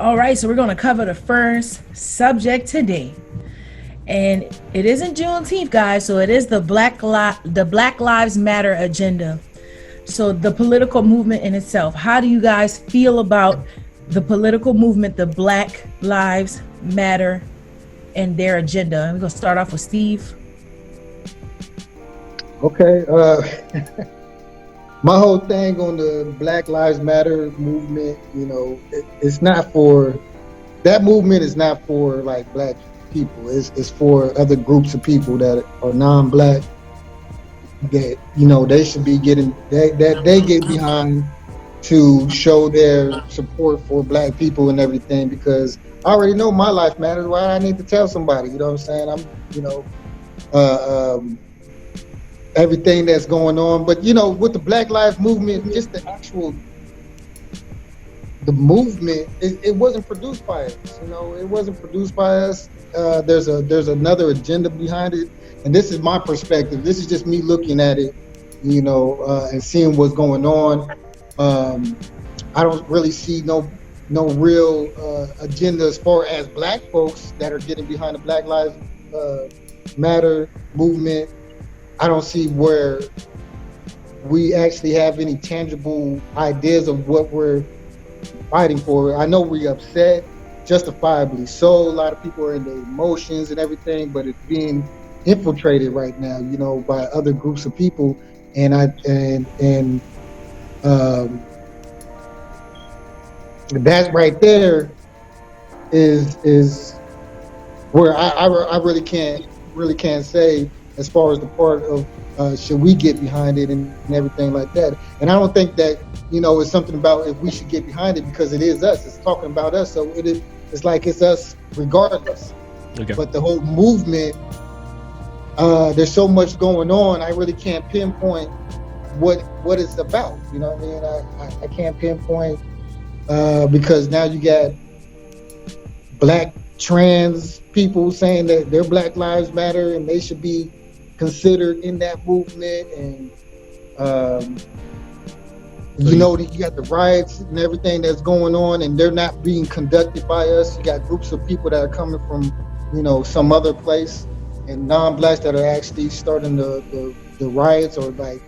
All right, so we're going to cover the first subject today. And it isn't Juneteenth, guys, so it is the Black Lives Matter agenda. So the political movement in itself. How do you guys feel about the political movement, the Black Lives Matter, and their agenda? We're going to start off with Steve. Okay. My whole thing on the Black Lives Matter movement, it's not for, that movement is not for like black people. It's for other groups of people that are non-black that, they should be getting, that they get behind to show their support for black people and everything, because I already know my life matters. Why I need to tell somebody, you know what I'm saying? Everything that's going on. But, with the Black Lives Movement, just the movement, it wasn't produced by us. It wasn't produced by us. There's another agenda behind it. And this is my perspective. This is just me looking at it, and seeing what's going on. I don't really see no real agenda as far as black folks that are getting behind the Black Lives Matter movement. I don't see where we actually have any tangible ideas of what we're fighting for. I know we're upset, justifiably so. A lot of people are in their emotions and everything, but it's being infiltrated right now, by other groups of people. And that right there is where I really can't say as far as the part of should we get behind it and everything like that. And I don't think that, it's something about if we should get behind it, because it is us. It's talking about us. So it's like it's us regardless. Okay. But the whole movement, there's so much going on. I really can't pinpoint what it's about. You know what I mean? I can't pinpoint because now you got black trans people saying that their Black Lives Matter and they should be considered in that movement. And you got the riots and everything that's going on, and they're not being conducted by us. You got groups of people that are coming from some other place, and non-blacks that are actually starting the riots, or like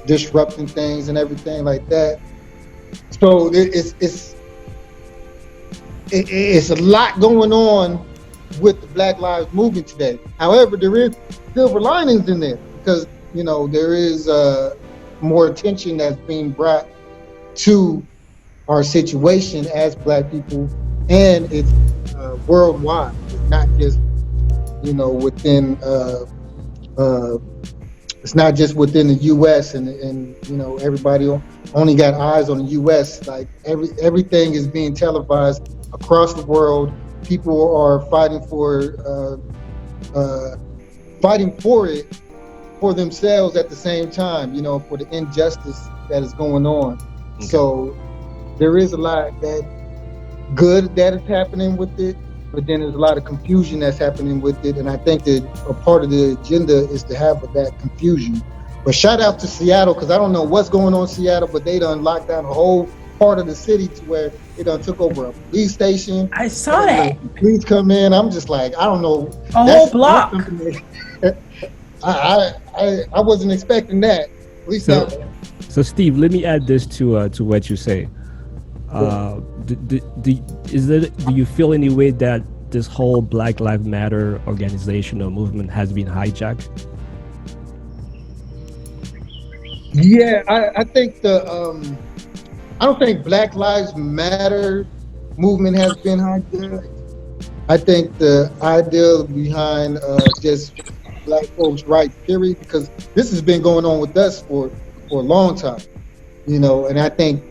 disrupting things and everything like that. So it's a lot going on with the Black Lives Movement today. However, there is silver linings in there, because there is more attention that's being brought to our situation as black people, and it's worldwide. It's not just within it's not just within the U.S. and everybody only got eyes on the U.S. Like everything is being televised across the world. People are fighting for it for themselves at the same time, for the injustice that is going on. Okay. So there is a lot that good that is happening with it, but then there's a lot of confusion that's happening with it. And I think that a part of the agenda is to have that confusion. But shout out to Seattle, because I don't know what's going on in Seattle, but they done locked down a whole part of the city to where it done took over a police station. I saw that. Police come in. I'm just like, I don't know. A whole block. I wasn't expecting that. At least so Steve, let me add this to what you say. Do you feel any way that this whole Black Lives Matter organization or movement has been hijacked? Yeah, I think I don't think Black Lives Matter movement has been hijacked. I think the idea behind just black folks' rights, period, because this has been going on with us for a long time, and I think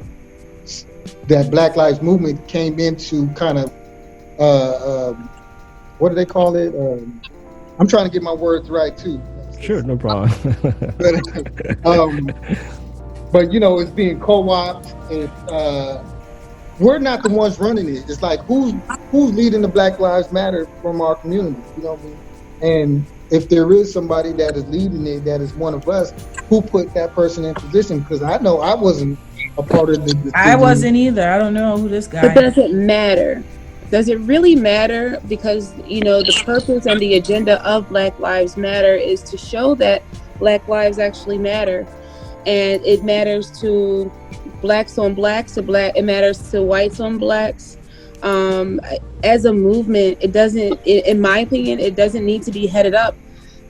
that Black Lives Movement came into kind of, what do they call it? I'm trying to get my words right too. Sure, no problem. But it's being co-opted. We're not the ones running it. It's like who's leading the Black Lives Matter from our community? You know what I mean? And if there is somebody that is leading it, that is one of us, who put that person in position? Because I know I wasn't a part of the I decision. wasn't either. I don't know who this But guy. does it matter? Does it really matter? Because, the purpose and the agenda of Black Lives Matter is to show that Black lives actually matter. And it matters to blacks on blacks, it matters to whites on blacks. Um, as a movement, it doesn't, in my opinion, it doesn't need to be headed up.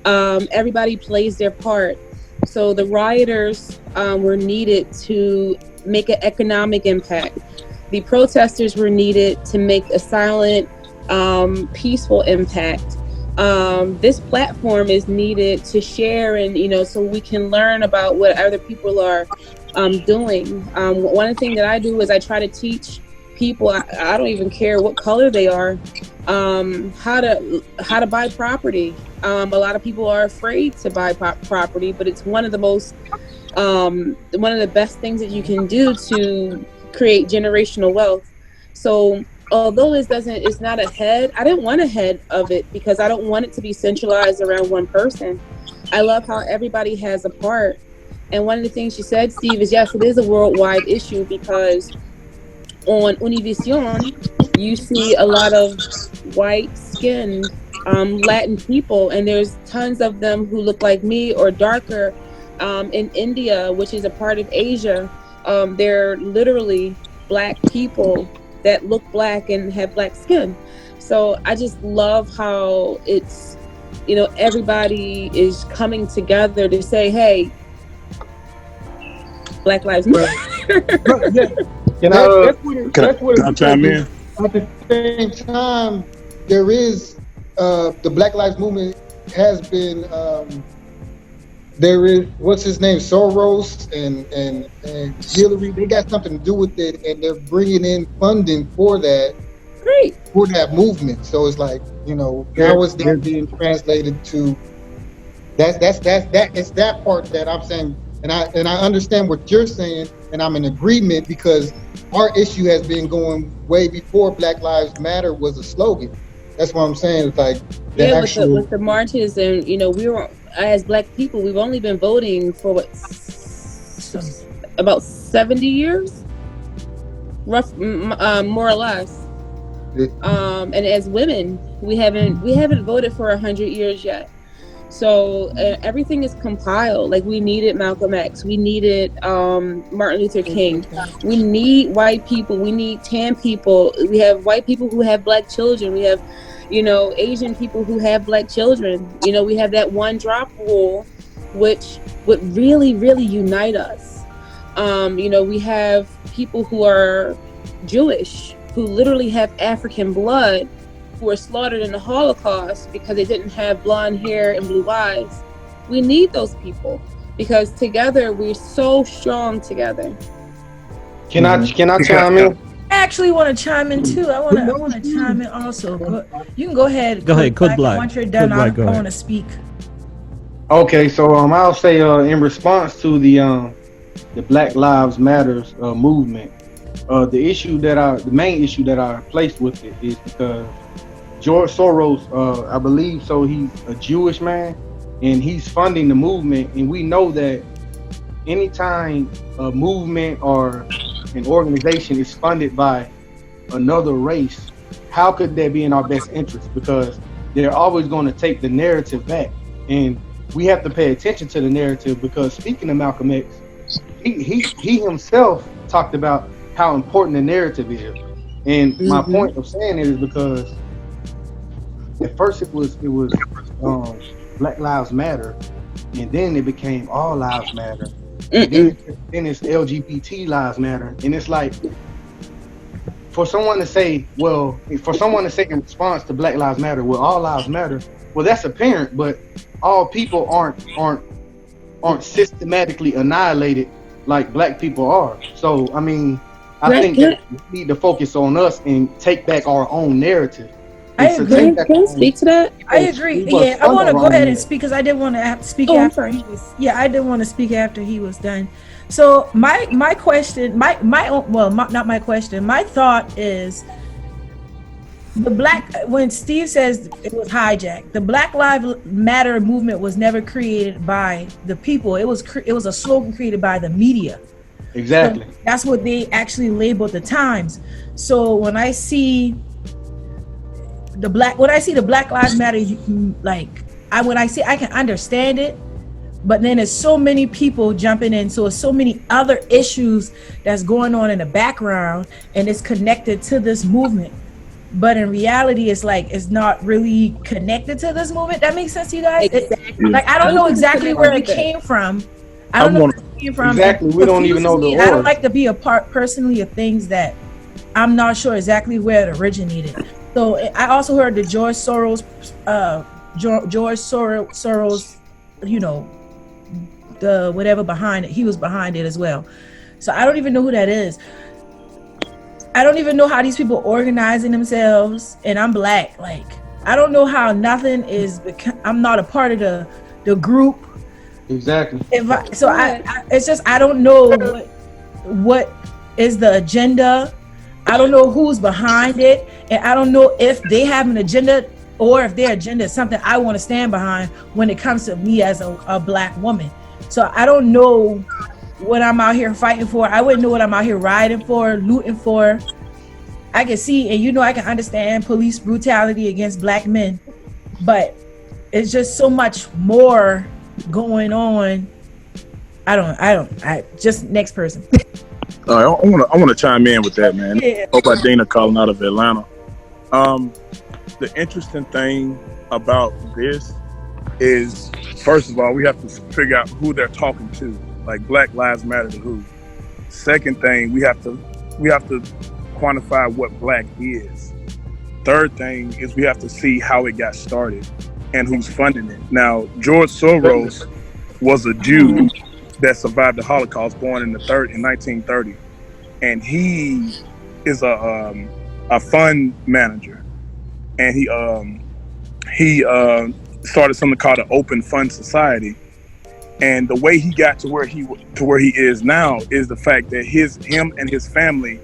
Everybody plays their part. So the rioters were needed to make an economic impact. The protesters were needed to make a silent, peaceful impact. This platform is needed to share and, so we can learn about what other people are doing. One thing that I do is I try to teach people, I don't even care what color they are, how to buy property. A lot of people are afraid to buy property, but it's one of the best things that you can do to create generational wealth. So although it's not a head, I didn't want a head of it because I don't want it to be centralized around one person. I love how everybody has a part. And one of the things you said, Steve, is yes, it is a worldwide issue because on Univision, you see a lot of white skinned Latin people, and there's tons of them who look like me or darker. In India, which is a part of Asia, they're literally black people that look black and have black skin. So I just love how it's, everybody is coming together to say, hey, Black Lives But, Matter. yeah, Can I, that's what that's what can it I says. chime in? At the same time, there is the Black Lives Movement has been. There is what's his name, Soros and Hillary. They got something to do with it, and they're bringing in funding Great. for that movement. So it's like now it's that being translated to that it's that part that I'm saying, and I understand what you're saying, and I'm in agreement because our issue has been going way before Black Lives Matter was a slogan. That's what I'm saying. It's like the Yeah, actual. with the marches, and we were, as black people, we've only been voting for about 70 years, more or less. And as women, we haven't voted for 100 years yet. So everything is compiled. Like we needed Malcolm X, we needed Martin Luther King. We need white people. We need tan people. We have white people who have black children. We have, Asian people who have black children. We have that one drop rule, which would really, really unite us. We have people who are Jewish, who literally have African blood, who were slaughtered in the Holocaust because they didn't have blonde hair and blue eyes. We need those people because together we're so strong together. Can I Yeah, chime yeah. in? I actually want to chime in too. I want to chime in also. You can go ahead. Go ahead, Code Black. Once you're done, Code Black, I go ahead. want to speak. Okay, so I'll say in response to the Black Lives Matters movement, the main issue that I placed with it is because George Soros, I believe so, he's a Jewish man, and he's funding the movement, and we know that anytime a movement or an organization is funded by another race, how could that be in our best interest? Because they're always going to take the narrative back, and we have to pay attention to the narrative. Because speaking of Malcolm X, he himself talked about how important the narrative is, and my point of saying it is because at first it was Black Lives Matter, and then it became All Lives Matter, and then it's LGBT Lives Matter, and it's like for someone to say in response to Black Lives Matter, well, all lives matter, well, that's apparent, but all people aren't systematically annihilated like black people are. So I mean, I think that we need to focus on us and take back our own narrative. I agree. Can I speak to that? I agree. Yeah, I want to go ahead and speak because I did want to speak after he was. Yeah, I did want to speak after he was done. So my question, not my question. My thought is when Steve says it was hijacked, the Black Lives Matter movement was never created by the people. It was a slogan created by the media. Exactly. So that's what they actually labeled the times. So when I see the Black Lives Matter, I can understand it, but then there's so many people jumping in, so it's so many other issues that's going on in the background, and it's connected to this movement. But in reality, it's like it's not really connected to this movement. That makes sense to you guys? Exactly. Like I don't know exactly where it Connected. came from. I I don't know want where it came from. Exactly. and We don't even know confuses the me. I don't origin. like to be a part personally of things that I'm not sure exactly where it originated. So I also heard the George Soros, you know, the whatever behind it. He was behind it as well. So I don't even know who that is. I don't even know how these people organizing themselves, and I'm black. Like I don't know how nothing is. I'm not a part of the group. Exactly. It's just I don't know what is the agenda. I don't know who's behind it, and I don't know if they have an agenda or if their agenda is something I want to stand behind when it comes to me as a black woman. So I don't know what I'm out here fighting for. I wouldn't know what I'm out here riding for, looting for. I can see, and I can understand police brutality against black men, but it's just so much more going on. I just next person. I want to chime in with that, man. Yeah. Hope by Dana calling out of Atlanta. The interesting thing about this is, first of all, we have to figure out who they're talking to. Like Black Lives Matter to who. Second thing, we have to quantify what black is. Third thing is we have to see how it got started and who's funding it. Now, George Soros was a Jew that survived the Holocaust, born in 1930, and he is a fund manager, and he started something called an Open Fund Society. And the way he got to where he is now is the fact that him and his family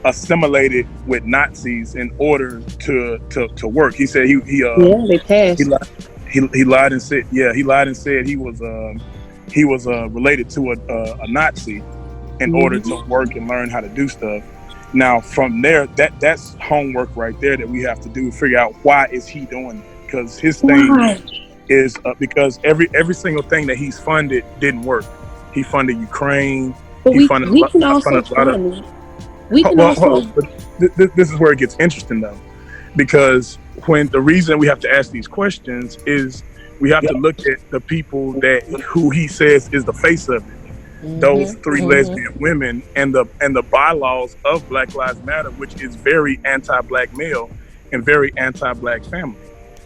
assimilated with Nazis in order to work. He said they passed. he lied and said he was related to a Nazi in order to work and learn how to do stuff. Now from there, that's homework right there that we have to do, figure out why is he doing that, because his thing is because every single thing that he's funded didn't work. He funded Ukraine. But We can also this is where it gets interesting though, because when the reason we have to ask these questions is we have to look at the people who he says is the face of it. Those three lesbian women and the bylaws of Black Lives Matter, which is very anti-black male and very anti-black family.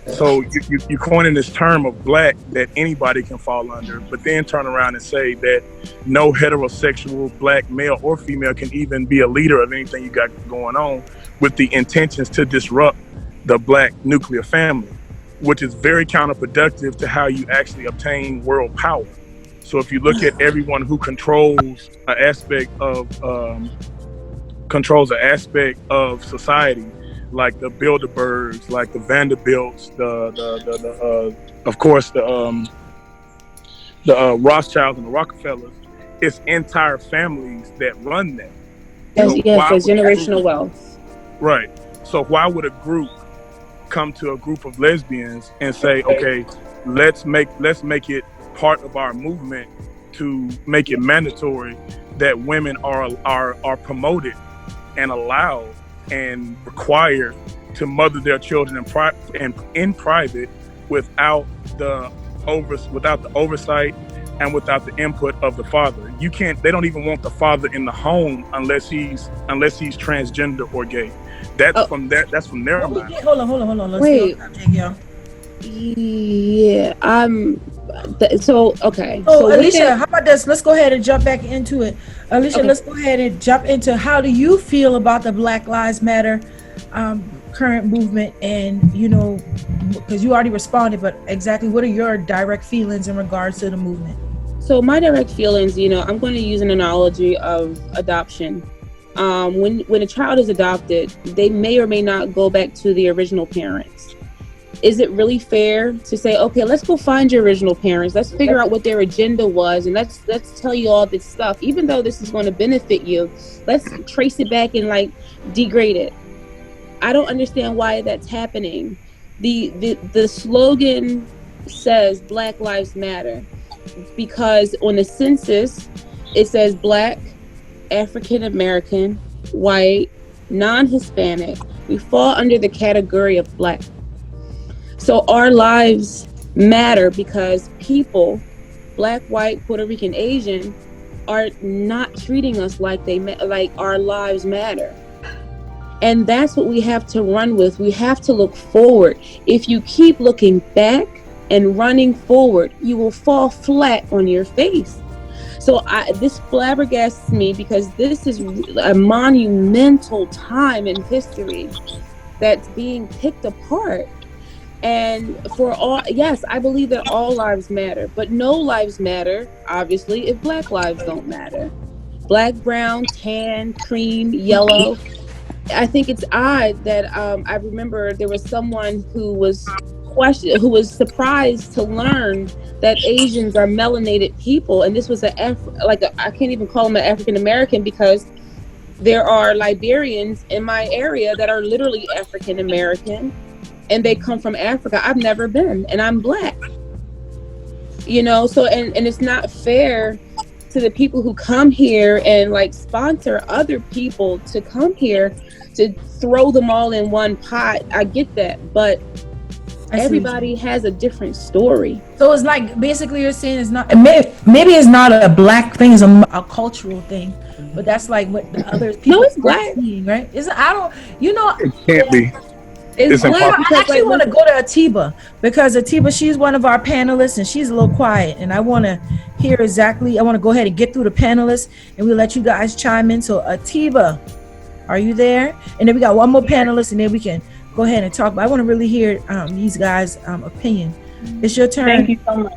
So you coin in this term of black that anybody can fall under, but then turn around and say that no heterosexual black male or female can even be a leader of anything you got going on, with the intentions to disrupt the black nuclear family, which is very counterproductive to how you actually obtain world power. So if you look at everyone who controls an aspect of society, like the Bilderbergs, like the Vanderbilts, of course the Rothschilds and the Rockefellers, it's entire families that run that. Yes, generational wealth. Right. So why would a group come to a group of lesbians and say, okay, let's make it part of our movement to make it mandatory that women are promoted and allowed and required to mother their children in private without the oversight and without the input of the father. They don't even want the father in the home unless he's transgender or gay. That's from their mind. Hold on. Let's Wait. y'all. Yeah, okay. So Alicia, how about this? Let's go ahead and jump back into it. Alicia, Let's go ahead and jump into how do you feel about the Black Lives Matter current movement, and because you already responded, but exactly what are your direct feelings in regards to the movement? So my direct feelings, I'm going to use an analogy of adoption. When a child is adopted, they may or may not go back to the original parents. is it really fair to say, okay, let's go find your original parents, let's figure out what their agenda was, and let's tell you all this stuff, even though this is going to benefit you, let's trace it back and like degrade it. I don't understand why that's happening. The slogan says Black Lives Matter because on the census it says Black, African American, white, non-Hispanic. We fall under the category of Black. So our lives matter because people, Black, white, Puerto Rican, Asian, are not treating us like like our lives matter. And that's what we have to run with. We have to look forward. If you keep looking back and running forward, you will fall flat on your face. So this flabbergasts me because this is a monumental time in history that's being picked apart. And for all, yes, I believe that all lives matter, but no lives matter, obviously, if Black lives don't matter. Black, brown, tan, cream, yellow. I think it's odd that I remember there was someone who was surprised to learn that Asians are melanated people, and this was I can't even call him an African American because there are Liberians in my area that are literally African American, and they come from Africa. I've never been, and I'm Black. So and it's not fair to the people who come here and like sponsor other people to come here to throw them all in one pot. I get that, but everybody has a different story. So it's like basically you're saying it's not, maybe it's not a Black thing, it's a cultural thing, but that's like what the other people it's Black, seeing, right? It can't be. It's Black. I actually want to go to Atiba because Atiba, she's one of our panelists and she's a little quiet, and I want to hear exactly. I want to go ahead and get through the panelists, and we'll let you guys chime in. So Atiba, are you there? And then we got one more panelist, and then we can go ahead and talk. But I want to really hear these guys' opinion. It's your turn. Thank you so much.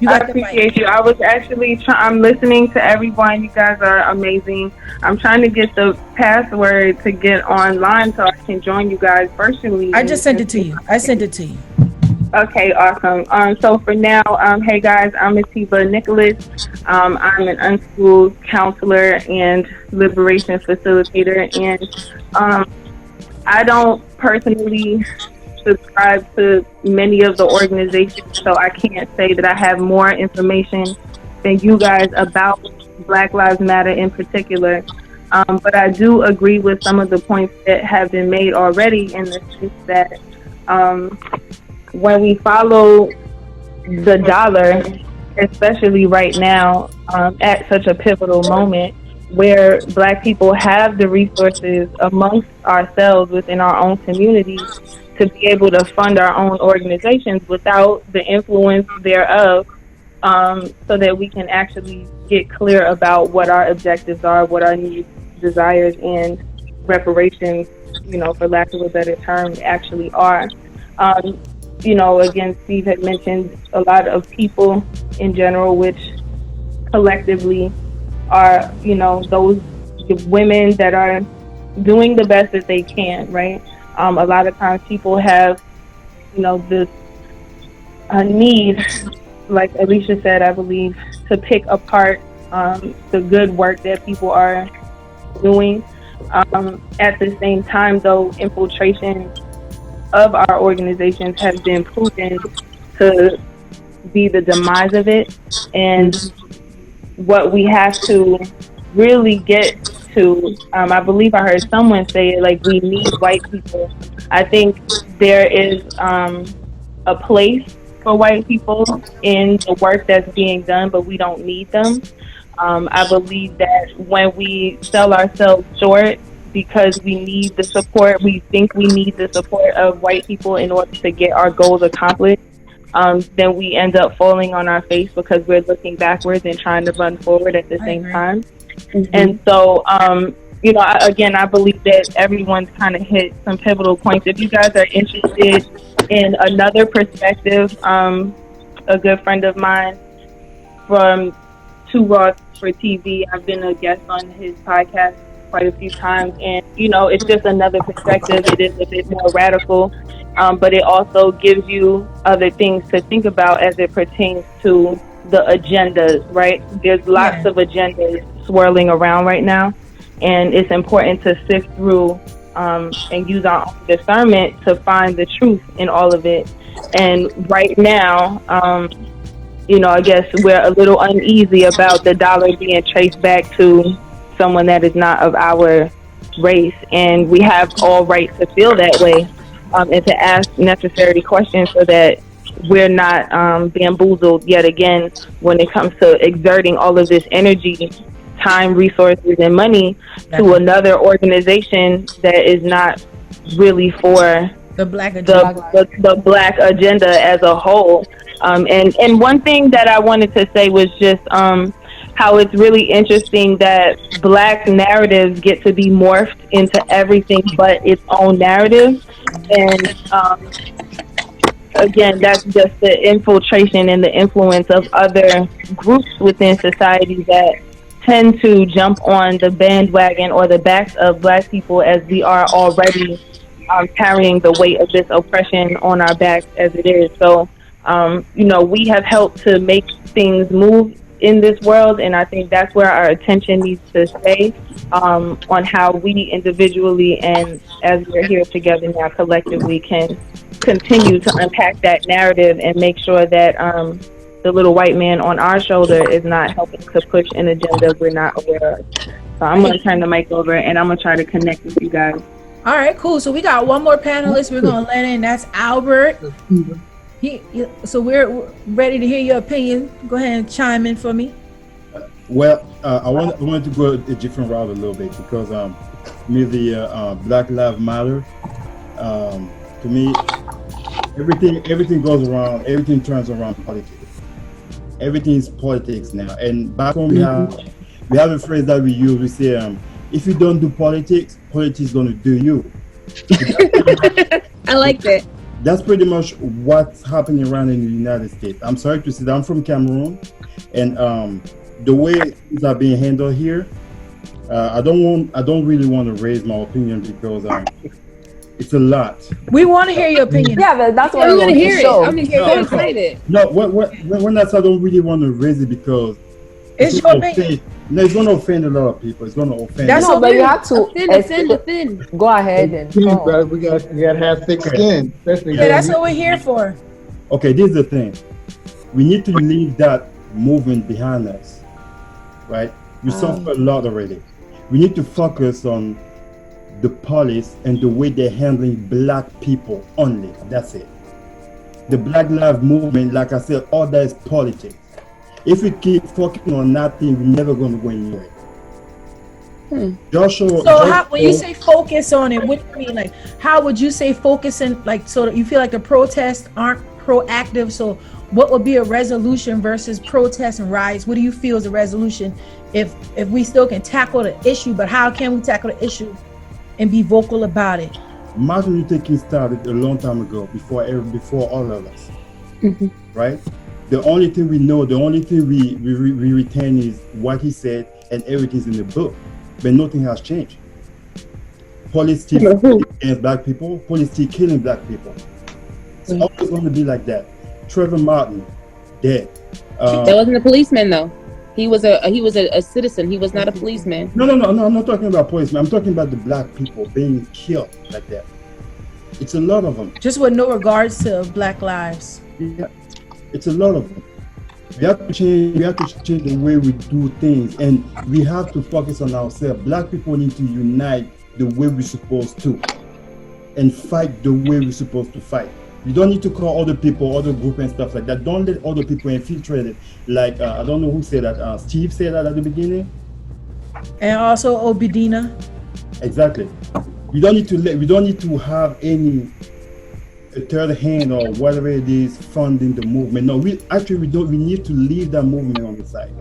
I appreciate you. I was actually I'm listening to everyone. You guys are amazing. I'm trying to get the password to get online so I can join you guys virtually. I just sent it to you. Okay, awesome. So for now, hey guys, I'm Atiba Nicholas. I'm an unschooled counselor and liberation facilitator, and I don't personally subscribe to many of the organizations, so I can't say that I have more information than you guys about Black Lives Matter in particular. But I do agree with some of the points that have been made already in the sense that when we follow the dollar, especially right now, at such a pivotal moment where Black people have the resources amongst ourselves within our own communities to be able to fund our own organizations without the influence thereof, so that we can actually get clear about what our objectives are, what our needs, desires, and reparations, for lack of a better term, actually are. Again, Steve had mentioned a lot of people in general, which collectively are, those women that are doing the best that they can, right? A lot of times people have, this need, like Alicia said, I believe, to pick apart the good work that people are doing. At the same time, though, infiltration of our organizations has been proven to be the demise of it. And what we have to really get to, I believe I heard someone say it, like, we need white people. I think there is a place for white people in the work that's being done, but we don't need them. I believe that when we sell ourselves short because we need the support, we think we need the support of white people in order to get our goals accomplished, then we end up falling on our face because we're looking backwards and trying to run forward at the same time. Mm-hmm. And so, I believe that everyone's kind of hit some pivotal points. If you guys are interested in another perspective, a good friend of mine from Two Ross for TV, I've been a guest on his podcast quite a few times, and it's just another perspective. It is a bit more radical, but it also gives you other things to think about as it pertains to the agendas, right? There's lots Yeah, of agendas swirling around right now, and it's important to sift through and use our own discernment to find the truth in all of it. And right now, I guess we're a little uneasy about the dollar being traced back to someone that is not of our race. And we have all right to feel that way, and to ask necessary questions so that we're not bamboozled yet again when it comes to exerting all of this energy, time, resources, and money to definitely. another organization that is not really for The black the agenda. the black agenda as a whole. And one thing that I wanted to say was just how it's really interesting that black narratives get to be morphed into everything but its own narrative. And again, that's just the infiltration and the influence of other groups within society that tend to jump on the bandwagon or the backs of black people as we are already carrying the weight of this oppression on our backs as it is. So, we have helped to make things move in this world, and I think that's where our attention needs to stay, on how we individually and as we're here together now collectively can continue to unpack that narrative and make sure that the little white man on our shoulder is not helping to push an agenda we're not aware of. So I'm going to turn the mic over and I'm going to try to connect with you guys. All right, cool. So we got one more panelist we're gonna let in. That's Albert. So we're ready to hear your opinion. Go ahead and chime in for me. Well, I wanted to go a different route a little bit because me the Black Lives Matter. To me, everything goes around. Everything turns around politics. Everything is politics now. And back home we have a phrase that we use. We say, if you don't do politics, politics is going to do you. I like that. That's pretty much what's happening around in the United States. I'm sorry to say that I'm from Cameroon, and the way things are being handled here, I don't really want to raise my opinion because it's a lot. We want to hear your opinion. Yeah, but that's why I'm we gonna want hear to it. show. I'm gonna get excited. No, when I say I don't really want to raise it because It's your opinion. No, it's going to offend a lot of people. It's going to offend. That's No, but you have to Offend. go ahead and Skin, brother. We got to have thick skin, especially. Yeah, that's what we're here for. Okay, this is the thing. We need to leave that movement behind us, right? We suffer a lot already. We need to focus on the police and the way they're handling black people only. That's it. The Black Lives Movement, like I said, all that is politics. If we keep focusing on that thing, we're never going to go anywhere. When you say focus on it, what do you mean? Like, how would you say focusing? Like, so that you feel like the protests aren't proactive. So, what would be a resolution versus protests and riots? What do you feel is a resolution if we still can tackle the issue? But how can we tackle the issue and be vocal about it? Martin Luther King started a long time ago, before all of us, right? The only thing we know, the only thing we retain is what he said, and everything's in the book. But nothing has changed. Police still fighting against black people. Police still killing black people. It's always going to be like that. Trayvon Martin, dead. That wasn't a policeman though. He was a citizen. He was not a policeman. No. I'm not talking about policemen. I'm talking about the black people being killed like that. It's a lot of them. Just with no regards to Black lives. Yeah. It's a lot of them. We have to change the way we do things, and we have to focus on ourselves. Black people need to unite the way we're supposed to, and fight the way we're supposed to fight. You don't need to call other people, other group and stuff like that. Don't let other people infiltrate it. Like I don't know who said that. Steve said that at the beginning. And also Obedina. Exactly. We don't need to have any third hand or whatever it is funding the movement. No, we need to leave that movement on the side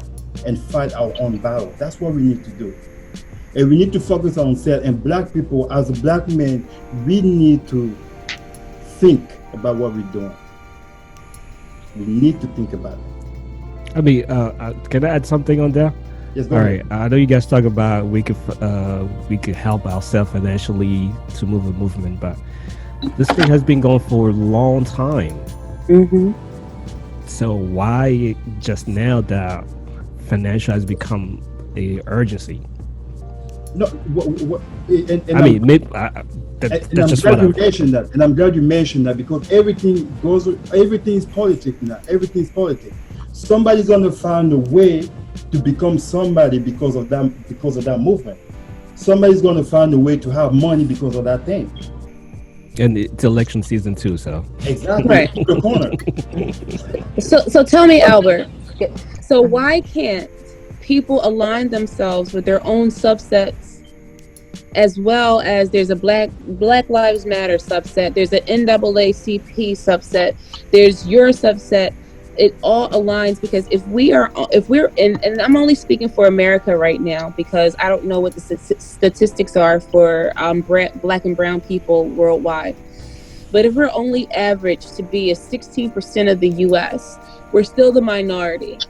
and fight our own battle. That's what we need to do. And we need to focus on ourselves. And black people, as a black man, we need to think about what we're doing. We need to think about it. I mean, can I add something on there? Yes, go All ahead. right. I know you guys talk about we could help ourselves financially to move a movement, but This thing has been going for a long time. Mm-hmm. So why just now that financial has become a urgency? No, and I mean, maybe, and that's I'm just glad what you I've. mentioned that. And I'm glad you mentioned that because everything is politics now. Everything is politics. Somebody's gonna find a way to become somebody because of that movement. Somebody's gonna find a way to have money because of that thing. And it's election season too, so Exactly. Right. To the corner. So tell me, Albert. So why can't people align themselves with their own subsets, as well as there's a Black Lives Matter subset, there's an NAACP subset, there's your subset. It all aligns because if we're in, and I'm only speaking for America right now because I don't know what the statistics are for Black and brown people worldwide. But if we're only averaged to be a 16% of the U.S., we're still the minority.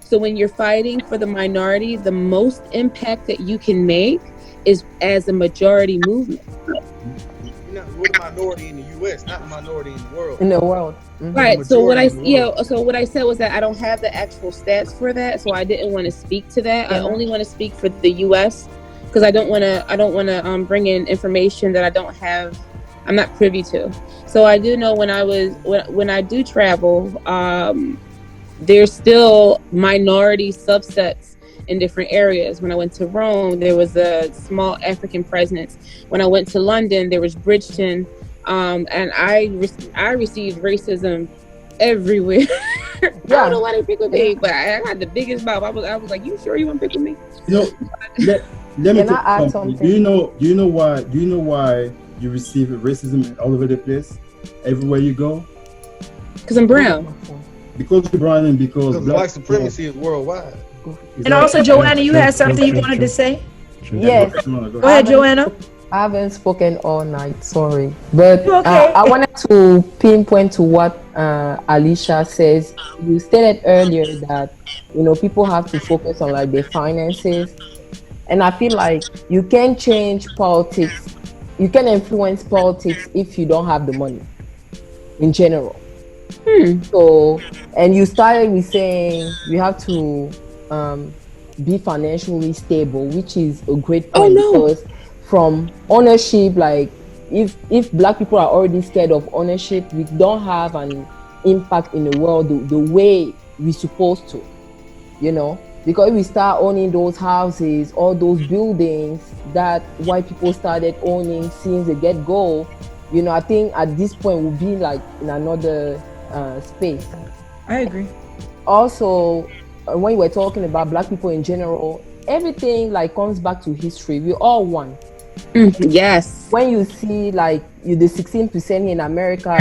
So when you're fighting for the minority, the most impact that you can make is as a majority movement. We're the minority in the U.S., not the minority in the world. In the world. Mm-hmm. Right. So Majority in the world. so what I said was that I don't have the actual stats for that, so I didn't want to speak to that. I only want to speak for the U.S. because I don't want to bring in information that I'm not privy to. So I do know when I do travel, there's still minority subsets in different areas. When I went to Rome, there was a small African presence. When I went to London, there was Bridgeton, and I received racism everywhere. I don't know why they pick with me, but I had the biggest mouth. I was like, "You sure you want to pick with me?" Let me Can tell I add you something? Do you know why you receive racism all over the place, everywhere you go? Because I'm brown. Because you're brown and because Because white supremacy is worldwide. And also, Joanna, you had something you wanted to say? Yes. Go ahead, Joanna. I haven't spoken all night, sorry. But You okay? I wanted to pinpoint to what Alicia says. You stated earlier that, people have to focus on like their finances. And I feel like you can change politics. You can influence politics if you don't have the money in general. So, and you started with saying you have to be financially stable, which is a great point because from ownership, like if Black people are already scared of ownership, we don't have an impact in the world the way we're supposed to, because if we start owning those houses, all those buildings that white people started owning since the get-go, I think at this point we'll be like in another space. I agree. Also, when you were talking about Black people in general, everything like comes back to history. We all one. Yes. When you see like you the 16% in America,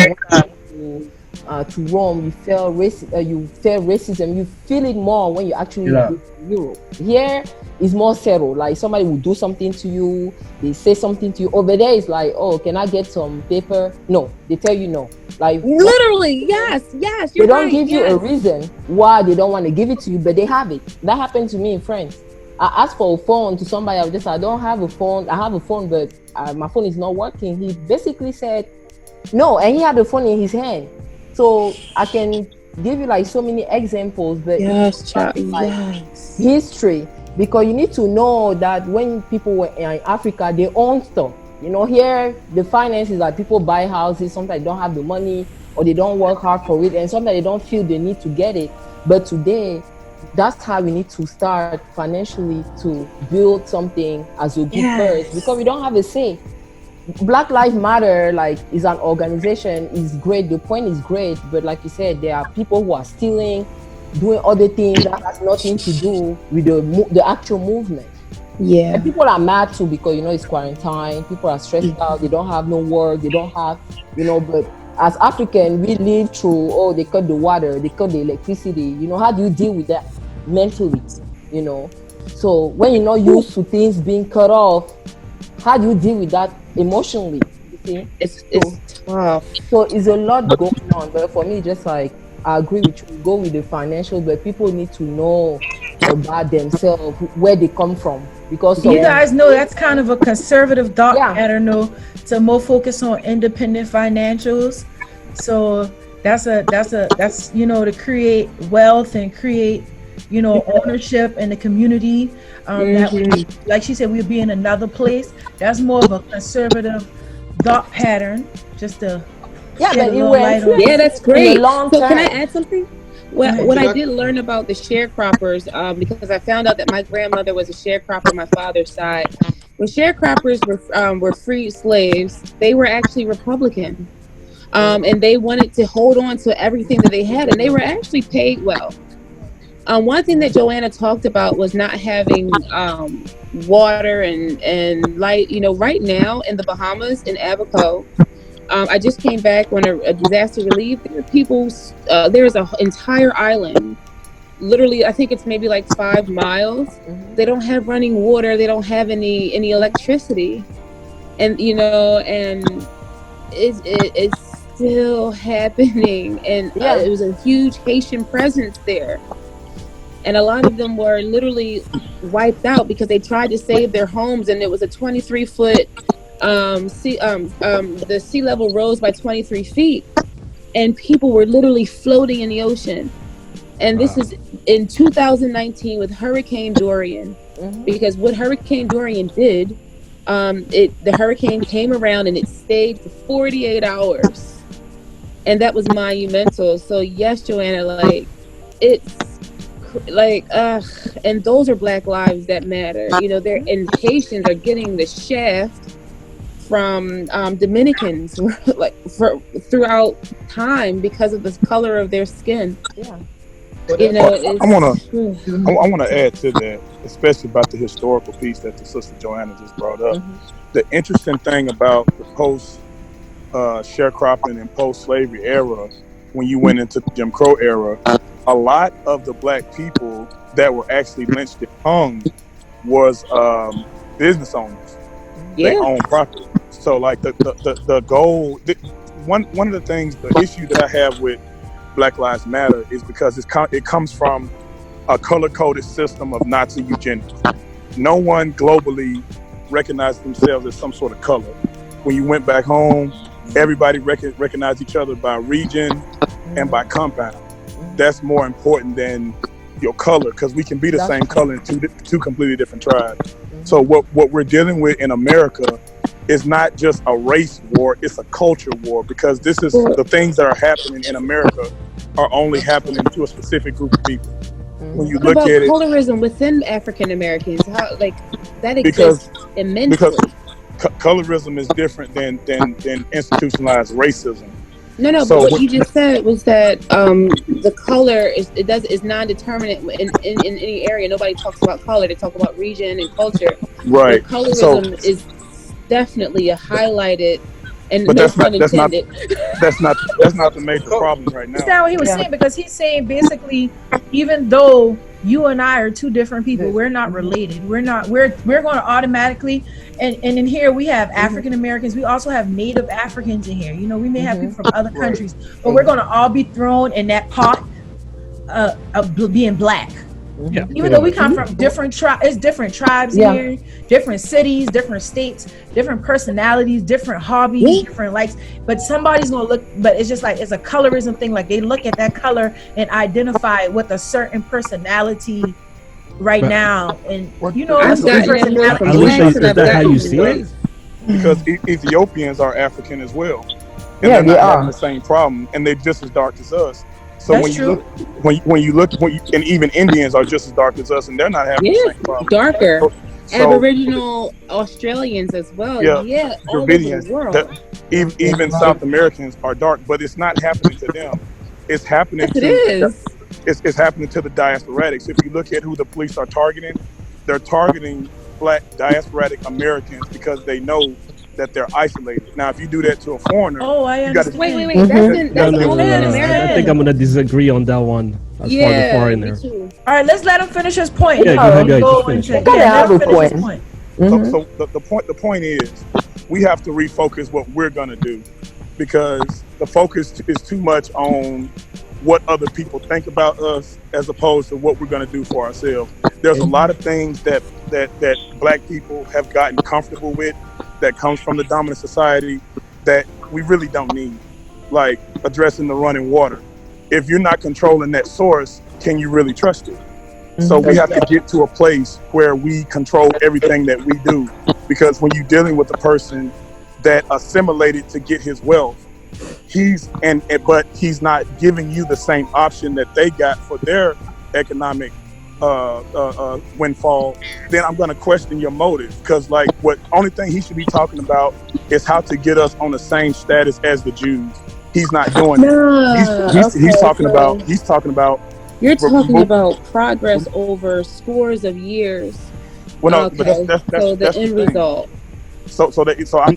to Rome, you feel racism. You feel it more when you actually go to Europe. Here is more settled. Like somebody will do something to you, they say something to you. Over there, it's like, oh, can I get some paper? No, they tell you no. Like literally, yes. They don't give you a reason why they don't want to give it to you, but they have it. That happened to me in France. I asked for a phone to somebody. I don't have a phone. I have a phone, but my phone is not working. He basically said no, and he had the phone in his hand. So I can give you like so many examples, but history, because you need to know that when people were in Africa, they own stuff. Here the finances that people buy houses, sometimes they don't have the money or they don't work hard for it, and sometimes they don't feel the need to get it. But today, that's how we need to start financially to build something as a group first, because we don't have a say. Black Lives Matter, like, is an organization, is great. The point is great, but like you said, there are people who are stealing, doing other things that has nothing to do with the actual movement. Yeah. And people are mad too because it's quarantine. People are stressed out. They don't have no work. They don't have, But as African, we live through. They cut the water. They cut the electricity. How do you deal with that mentally? So when you're not used to things being cut off, how do you deal with that emotionally? You see, it's tough. So it's a lot going on. But for me, just like I agree with you, go with the financial, but people need to know about themselves, where they come from, because You some, guys know that's kind of a conservative thought Yeah. pattern, though, to more focus on independent financials. So that's to create wealth and create ownership in the community. That like she said, we'll be in another place. That's more of a conservative thought pattern. Just to yeah, shed but a it little will light on influence it. Yeah, that's in the great. long So can I term. add something? Go ahead. What I did learn about the sharecroppers, because I found out that my grandmother was a sharecropper on my father's side. When sharecroppers were freed slaves, they were actually Republican, and they wanted to hold on to everything that they had, and they were actually paid well. One thing that Joanna talked about was not having water and light. Right now in the Bahamas, in Abaco, I just came back on a disaster relief. There are people. There is an entire island. Literally, I think it's maybe like 5 miles. They don't have running water. They don't have any electricity, and it's still happening. And Yeah. it was a huge Haitian presence there, and a lot of them were literally wiped out because they tried to save their homes, and it was a 23-foot the sea level rose by 23 feet, and people were literally floating in the ocean. And this is in 2019 with Hurricane Dorian, because what Hurricane Dorian did, the hurricane came around and it stayed for 48 hours, and that was monumental. So yes, Joanna, like, it's and those are Black lives that matter. They're, and Haitians are getting the shaft from Dominicans like throughout time because of the color of their skin. Yeah. I want to add to that, especially about the historical piece that the sister Joanna just brought up. The interesting thing about the post sharecropping and post slavery era, when you went into the Jim Crow era, a lot of the Black people that were actually lynched and hung was business owners. Yeah. They own property. So like the goal, one of the things, the issue that I have with Black Lives Matter is because it comes from a color-coded system of Nazi eugenics. No one globally recognized themselves as some sort of color. When you went back home, everybody recognized each other by region and by compound. That's more important than your color, because we can be the same color in two completely different tribes. So what we're dealing with in America is not just a race war, it's a culture war, because this is the things that are happening in America are only happening to a specific group of people. When you look at it, colorism within African Americans, how that because exists immensely. Colorism is different than institutionalized racism. No, So but what you just said was that the color is non-determinate in any area. Nobody talks about color; they talk about region and culture. Right. But colorism is definitely a highlighted, and but no that's pun not intended. that's not the major problem right now. That's not what he was saying, because he's saying basically, even though you and I are two different people, we're not related. We're going to automatically, and in here we have African Americans. We also have Native Africans in here. We may have people from other countries, but we're going to all be thrown in that pot of being Black. Yeah. Even though we come from different tribes, it's different tribes in here, different cities, different states, different personalities, different hobbies, different likes. But somebody's gonna look. But it's just like it's a colorism thing. Like they look at that color and identify with a certain personality right now, and I've gotten that more from Alicia, Blacks is than I've that how gotten you from see it? whites. Because Ethiopians are African as well, and Yeah, they're they not are. having the same problem, and they're just as dark as us. So That's when true. you look, and even Indians are just as dark as us, and they're not having the same problem. Darker. So Aboriginal Australians as well. Yeah, All over the Dravidians, world. even South Americans are dark, but it's not happening to them. It's happening Yes, it is. it's happening to the diasporatics. If you look at who the police are targeting, they're targeting Black diasporitic Americans because they know that they're isolated. Now, if you do that to a foreigner, I you got to understand. Wait. That's No. only in I America. think I'm gonna disagree on that one as far as the Me foreigner. too. All right, let's let him finish his point. Yeah, go ahead, just finish it. Gotta have a let him finish his point. point. So the point is, we have to refocus what we're gonna do, because the focus is too much on what other people think about us as opposed to what we're going to do for ourselves. There's a lot of things that black people have gotten comfortable with that comes from the dominant society that we really don't need, like addressing the running water. If you're not controlling that source, can you really trust it? So we have to get to a place where we control everything that we do, because when you're dealing with a person that assimilated to get his wealth, but he's not giving you the same option that they got for their economic windfall, then I'm going to question your motive, because like what only thing he should be talking about is how to get us on the same status as the Jews. He's not doing it. He's talking about you're talking about progress over scores of years. Well, no, but that's the end result.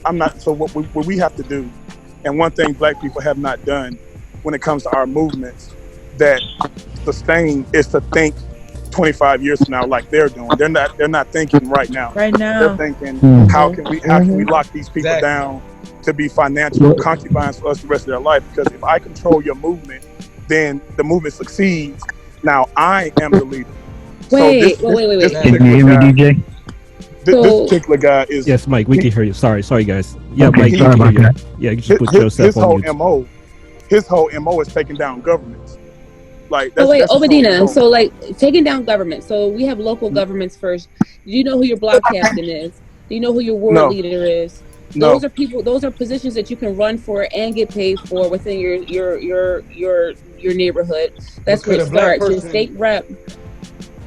I'm not. So what we have to do, and one thing black people have not done when it comes to our movements that sustain, is to think 25 years from now like they're doing. They're not thinking right now. Right now, they're thinking how can we lock these people down to be financial concubines for us the rest of their life? Because if I control your movement, then the movement succeeds. Now I am the leader. Wait. Can you hear me, DJ? This particular guy is. Yes, Mike, we can hear you. Sorry, guys. Yeah, okay, Mike, sorry about that. Yeah, you just put yourself on mute. His whole MO is taking down governments. Like, that's, Obadina, so like taking down government. So we have local governments first. Do you know who your block captain is? Do you know who your ward leader is? Those are people. Those are positions that you can run for and get paid for within your neighborhood. That's where it starts. Your state rep.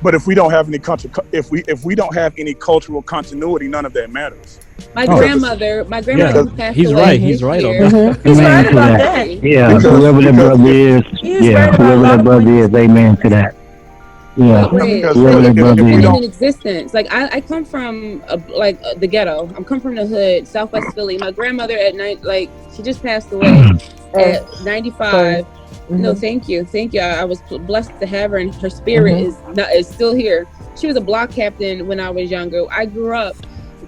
But if we don't have any if we don't have any cultural continuity, none of that matters. My grandmother passed away. He's right. He's right on that. He's right about that. Yeah, whoever that brother is. Yeah, whoever that brother is. Amen to that. Yeah, in existence. Like I come from the ghetto. I'm come from the hood, Southwest Philly. My grandmother at night, like she just passed away at 95. No, thank you. I was blessed to have her, and her spirit is still here. She was a block captain when I was younger. I grew up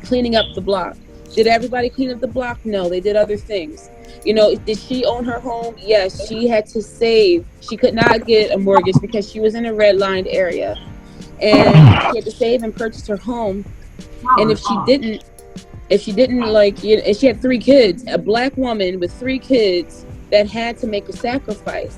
cleaning up the block. Did everybody clean up the block? No, they did other things. You know, did she own her home? Yes, she had to save. She could not get a mortgage because she was in a red-lined area. And she had to save and purchase her home. And if she didn't, and she had 3 kids, a black woman with 3 kids that had to make a sacrifice.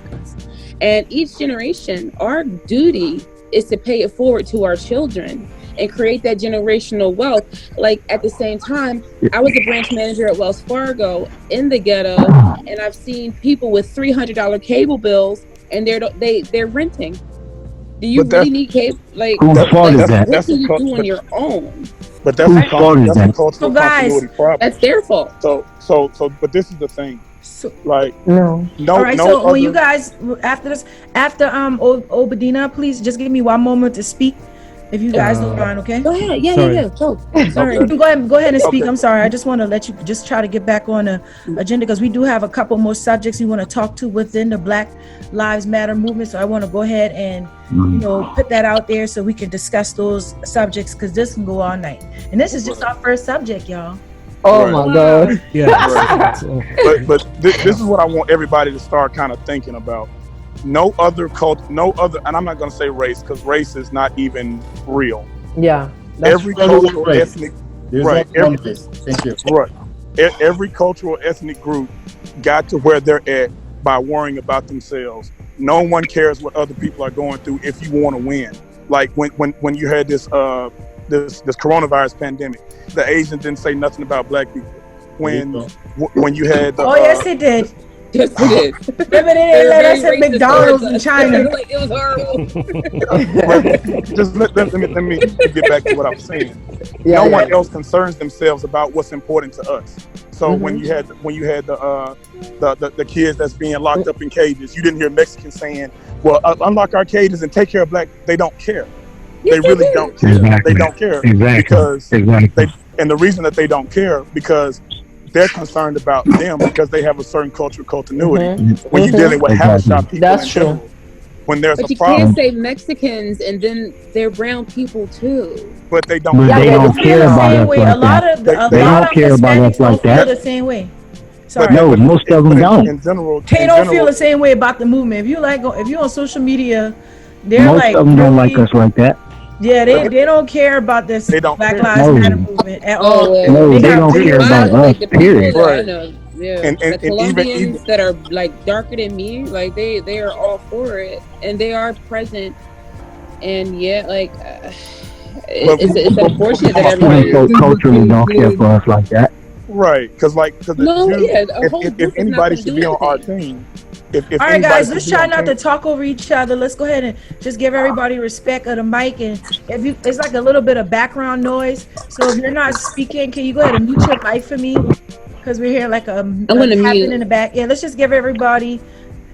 And each generation, our duty is to pay it forward to our children and create that generational wealth. Like at the same time, I was a branch manager at Wells Fargo in the ghetto, and I've seen people with $300 cable bills, and they're renting. Do you really need cable? Like, whose fault is that? What can you do on your own? But that's a cultural continuity problem. That's their fault. But this is the thing. All right, so when you guys after Obadina, please just give me one moment to speak. If you guys don't mind, okay? Go ahead. Yeah. Go. Sorry. Go ahead and speak. I'm sorry. I just want to let you just try to get back on the agenda, because we do have a couple more subjects we want to talk to within the Black Lives Matter movement. So I want to go ahead and put that out there so we can discuss those subjects, because this can go all night. And this is just our first subject, y'all. Oh my God. Yeah. But this is what I want everybody to start kind of thinking about. No other, and I'm not going to say race, because race is not even real. Yeah. Every cultural ethnic, Thank you. Right. Every cultural ethnic group got to where they're at by worrying about themselves. No one cares what other people are going through if you want to win. Like when you had this coronavirus pandemic, the Asians didn't say nothing about black people. When you had yes, they did. Yes, it is. Remember they let us at McDonald's in China. It was horrible. Just let me get back to what I was saying. No one else concerns themselves about what's important to us. So when you had the kids that's being locked up in cages, you didn't hear Mexicans saying, "Well, unlock our cages and take care of black." They don't care. They really don't care. Exactly. They don't care because and the reason that they don't care because they're concerned about them because they have a certain cultural continuity. When you're dealing with Habesha people, that's true. When there's but a problem, you can't say Mexicans and then they're brown people too. But they don't. But they don't care about us like that. They don't care about us like that. The same way. Sorry. No, most of them but don't. in general, They don't feel the same way about the movement. If you on social media, they're Most like of them don't like really, us like that. yeah, they don't care about this they don't Black care. Lives Matter No, movement at Oh all. well, no, They they got don't care videos about up. us. like the people Period. that I Right. know, yeah, And the even Colombians that are like darker than me, like they are all for it, and they are present. And yeah, like but it's unfortunate that Quote everybody unquote culturally don't care for us like that. right, because the no, Jews, yeah, a whole if group is not anybody going to should do be on our anything. team, if All right, anybody guys, should let's be try on not to team, talk over each other. Let's go ahead and just give everybody respect of the mic. And if you, it's like a little bit of background noise. So if you're not speaking, can you go ahead and mute your mic for me? Because we're hearing like I'm a going to tapping mute. in the back. Yeah, let's just give everybody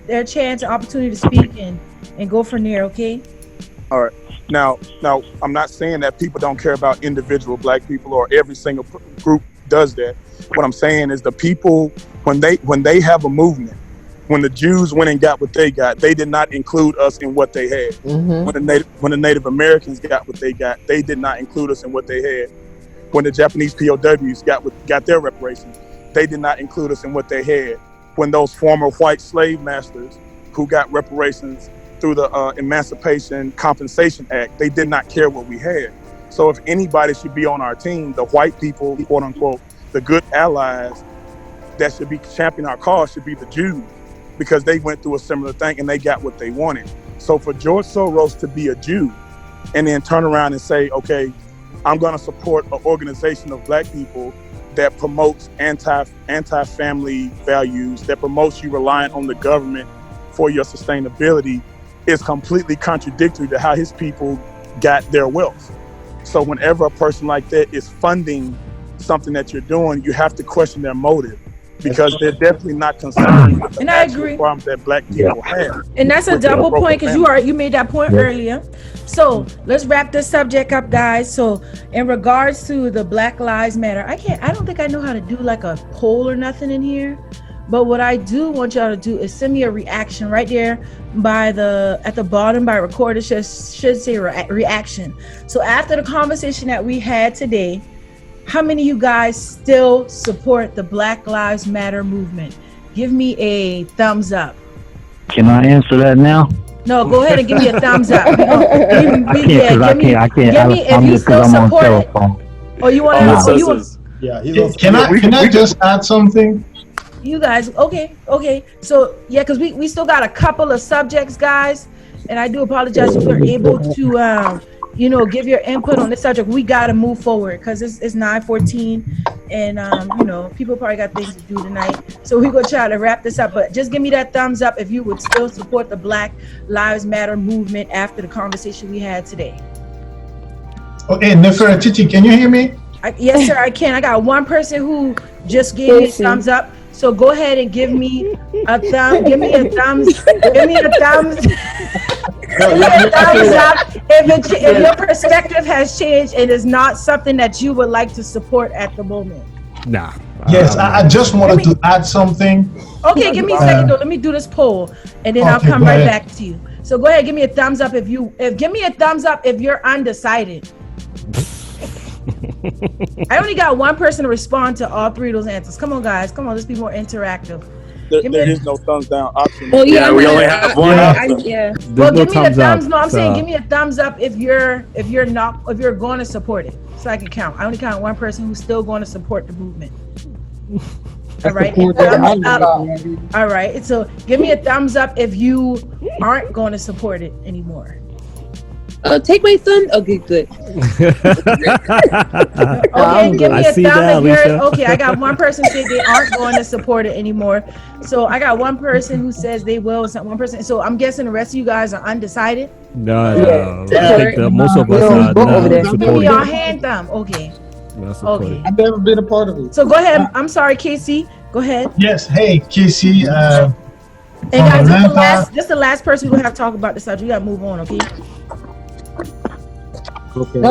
their chance, opportunity to speak, and go from there. Okay. all right. Now, I'm not saying that people don't care about individual black people or every single group does that. What I'm saying is the people when they have a movement, when the Jews went and got what they got, they did not include us in what they had. When the Native Americans got what they got, they did not include us in what they had. When the Japanese POWs got their reparations, they did not include us in what they had. When those former white slave masters who got reparations through the Emancipation Compensation Act, they did not care what we had. So if anybody should be on our team, the white people, quote unquote, the good allies that should be championing our cause should be the Jews, because they went through a similar thing and they got what they wanted. So for George Soros to be a Jew and then turn around and say, okay, I'm going to support an organization of black people that promotes anti-family values, that promotes you relying on the government for your sustainability, is completely contradictory to how his people got their wealth. So whenever a person like that is funding something that you're doing, you have to question their motive, because they're definitely not concerned with the And I actual agree. problems that black people have. And that's a with their double broken point because family. you made that point earlier. So let's wrap this subject up, guys. So in regards to the Black Lives Matter, I don't think I know how to do like a poll or nothing in here. But what I do want y'all to do is send me a reaction right there at the bottom by record. It should say reaction. So after the conversation that we had today, how many of you guys still support the Black Lives Matter movement? Give me a thumbs up. Can I answer that now? No, go ahead and give me a thumbs up. I can't because I can't. Give me if I'm you just because still I'm on support it. telephone. Or you want All it to? says You want? is, Can I just add something? You guys, okay. So yeah, because we still got a couple of subjects, guys, and I do apologize if you're able to give your input on this subject. We got to move forward because it's 9:14, and people probably got things to do tonight. So we're gonna try to wrap this up. But just give me that thumbs up if you would still support the Black Lives Matter movement after the conversation we had today. Okay, Nefertiti, can you hear me? Yes, sir, I can. I got one person who just gave me a thumbs up. So go ahead and give me a thumb. Give me a thumbs. Give me a thumbs. Give me a thumbs up if your perspective has changed and is not something that you would like to support at the moment. Nah. Yes, I just wanted to add something. Okay, give me a second though. Let me do this poll, and then I'll come right back to you. So go ahead, give me a thumbs up if give me a thumbs up if you're undecided. I only got one person to respond to all three of those answers. Come on, guys. Come on, let's be more interactive. there is no thumbs down option. Oh yeah, we only have one option. Yeah. Well, give me the thumbs. No, I'm saying give me a thumbs up if you're going to support it, so I can count. I only count one person who's still going to support the movement. All right. All right. So give me a thumbs up if you aren't going to support it anymore. Take my thumb. Okay, good. Okay, give me a thumb if you're okay. I got one person say they aren't going to support it anymore. So I got one person who says they will. One person. So I'm guessing the rest of you guys are undecided. No. I think most of us are Give me your hand thumb. Okay. Okay. I've never been a part of it. So go ahead. I'm sorry, Casey. Go ahead. Yes. Hey, Casey. And guys, this is the last person who have to talk about the subject. You gotta move on, okay? Okay.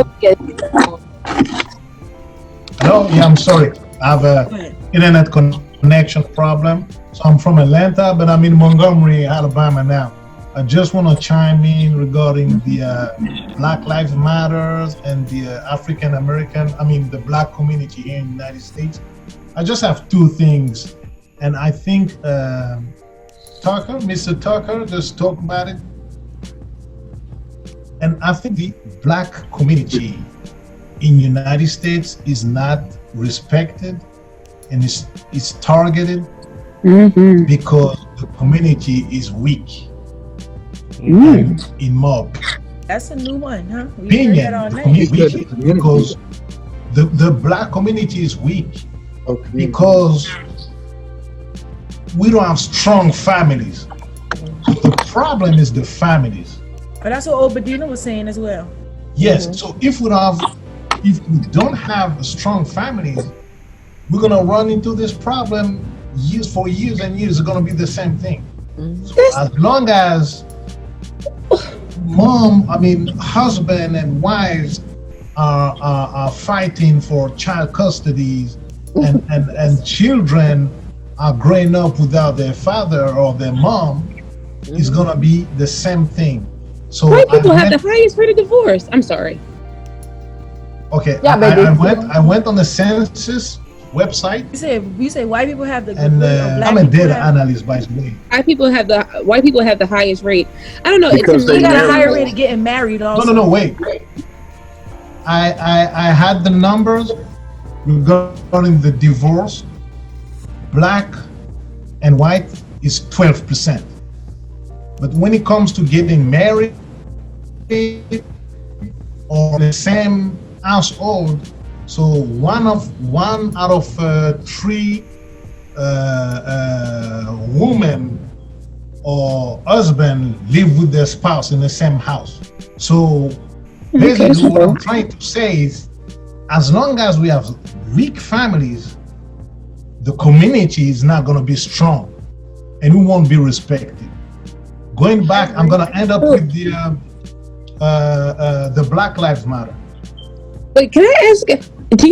Hello. Yeah, I'm sorry. I have a internet connection problem. So I'm from Atlanta, but I'm in Montgomery, Alabama now. I just want to chime in regarding the Black Lives Matters and the the Black community here in the United States. I just have two things. and I think Mr. Tucker just talked about it. And I think the black community in United States is not respected and is targeted because the community is weak. And in my That's a new one, huh? We opinion, heard that all the night. community is because the black community is weak because we don't have strong families. The problem is the families. But that's what Obadina was saying as well. Yes. So if we don't have strong families, we're gonna run into this problem years and years. It's gonna be the same thing. So as long as husband and wives are fighting for child custodies and children are growing up without their father or their mom, it's gonna be the same thing. So white people have the highest rate of divorce. I'm sorry. Okay, Yeah, but I went on the census website. You say white people have the and black I'm a people data have- analyst, by the way. White people have the highest rate. I don't know. Because They they got a marry higher more. rate of getting married also. No, wait. I had the numbers regarding the divorce. Black and white is 12%. But when it comes to getting married or the same household, so one out of three women or husband live with their spouse in the same house. So basically what I'm trying to say is, as long as we have weak families, the community is not going to be strong and we won't be respected. Going back, I'm going to end up with the Black Lives Matter. But can I ask, is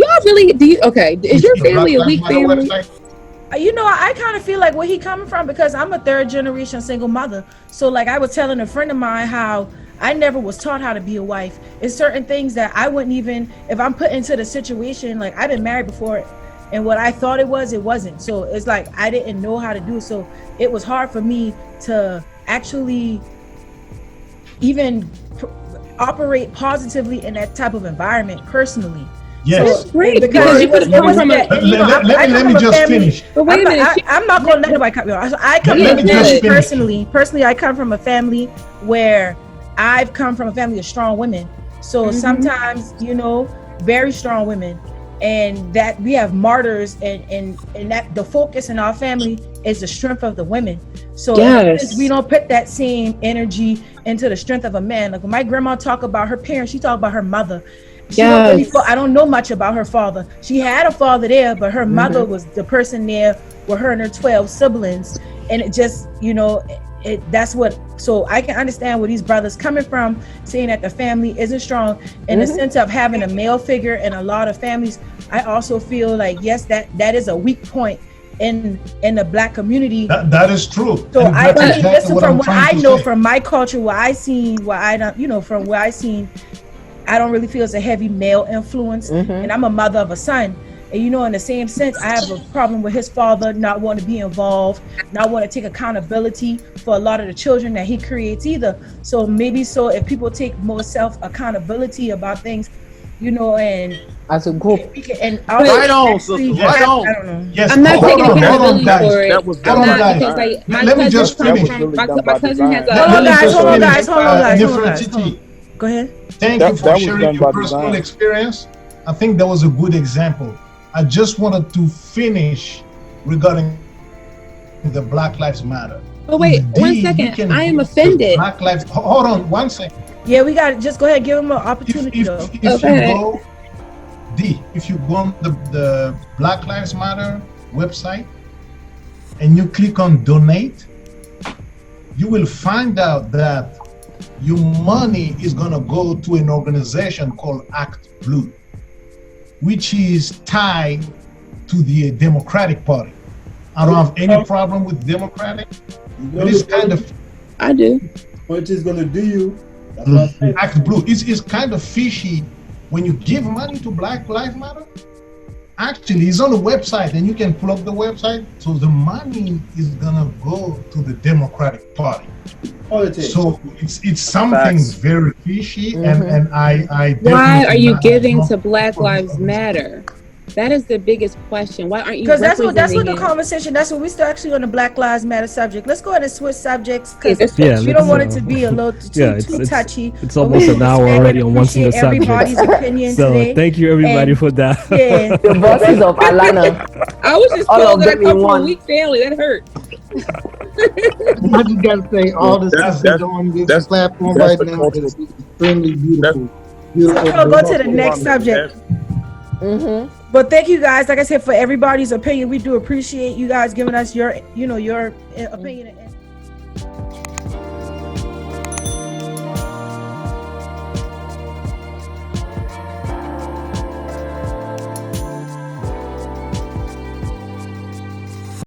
your family a weak family? You know, I kind of feel like where he coming from, because I'm a third generation single mother. So like I was telling a friend of mine how I never was taught how to be a wife. It's certain things that I wouldn't even, if I'm put into the situation, like I've been married before and what I thought it wasn't. So it's like I didn't know how to do it. So it was hard for me to actually even operate positively in that type of environment personally. Yes. So, because let me just finish. But wait a minute. I'm not going to let nobody cut me off. I come from a family personally. I come from a family where I've come from a family of strong women. So sometimes, very strong women, and that we have martyrs, and that the focus in our family is the strength of the women. So if we don't put that same energy into the strength of a man. Like when my grandma talk about her parents, she talk about her mother. I don't know much about her father. She had a father there, but her mother was the person there with her and her 12 siblings. And it just, so I can understand where these brothers coming from, saying that the family isn't strong in the sense of having a male figure in a lot of families. I also feel like, yes, that is a weak point in the black community. That is true. So from what I know, from my culture, what I seen, from where I seen, I don't really feel it's a heavy male influence, and I'm a mother of a son. And in the same sense, I have a problem with his father not wanting to be involved, not want to take accountability for a lot of the children that he creates either. So if people take more self-accountability about things, and as a group. Right on, sister. Right on. I don't know. Yes, I'm not taking accountability for it. That was done by design. Let me just finish. My cousin has Hold on, guys. Go ahead. Thank you for was sharing done your by personal design. experience. I think that was a good example. I just wanted to finish regarding the Black Lives Matter. But wait, 1 second. I am offended. Black Lives. Hold on, 1 second. Yeah, we got to just go ahead and give them an opportunity though. If you go on the Black Lives Matter website and you click on donate, you will find out that your money is going to go to an organization called Act Blue, which is tied to the Democratic Party. I don't have any problem with Democratic, but it's kind of... I do. What it's going to do you... Act Blue. It's kind of fishy when you give money to Black Lives Matter. actually it's on the website, and you can pull up the website. So the money is gonna go to the Democratic Party. So it's something very fishy, and I Why are you not- giving to Black Lives Matter? That is the biggest question. Why aren't you? Because that's what the representing it? conversation. That's what we still actually on the Black Lives Matter subject. Let's go ahead and switch subjects because Yeah, we don't want it to be a little too touchy. It's almost an hour already on one single subject. Everybody's opinion So today. thank you everybody for that. Yeah. The voices of Alana. I was just All told of that I them come in from a one. weak family. That hurt. I just gotta say, all the sisters on this platform right now is extremely beautiful. So go to the next subject. But thank you guys, like I said, for everybody's opinion. We do appreciate you guys giving us your opinion.